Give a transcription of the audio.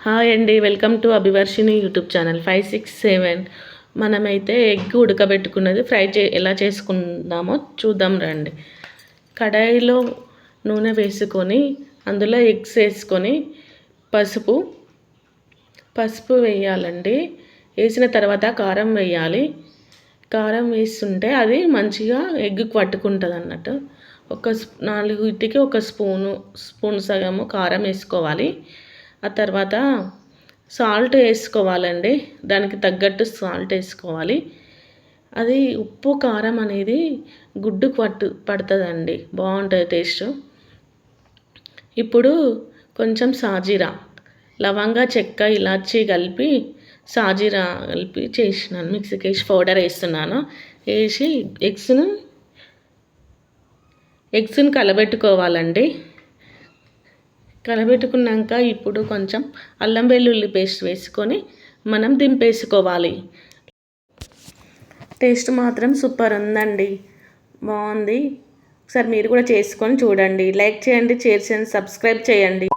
Hi అండి, welcome to అభివర్షిని YouTube channel 567. మనమైతే egg ఉడకబెట్టుకున్నది ఎలా చేసుకుందామో చూద్దాం రండి. కడాయిలో నూనె వేసుకొని అందులో ఎగ్స్ వేసుకొని పసుపు వేయాలండి. వేసిన తర్వాత కారం వేయాలి. కారం వేస్తుంటే అది మంచిగా ఎగ్గు పట్టుకుంటుంది అన్నట్టు. 4 ఒక స్పూన్ సగము కారం వేసుకోవాలి. ఆ తర్వాత సాల్ట్ వేసుకోవాలండి, దానికి తగ్గట్టు సాల్ట్ వేసుకోవాలి. అది ఉప్పు కారం అనేది గుడ్డుకు పడుతుందండి, బాగుంటుంది టేస్ట్. ఇప్పుడు కొంచెం సాజీరా, లవంగా, చెక్క, ఇలాచీ కలిపి సాజీరా కలిపి చేసినాను, మిక్సీకి వేసి పౌడర్ వేస్తున్నాను. వేసి ఎగ్స్ని కలబెట్టుకోవాలండి. కలబెట్టుకున్నాక ఇప్పుడు కొంచెం అల్లం వెల్లుల్లి పేస్ట్ వేసుకొని మనం దింపేసుకోవాలి. టేస్ట్ మాత్రం సూపర్ ఉందండి, బాగుంది. ఒకసారి మీరు కూడా చేసుకొని చూడండి. లైక్ చేయండి, షేర్ చేయండి, సబ్స్క్రైబ్ చేయండి.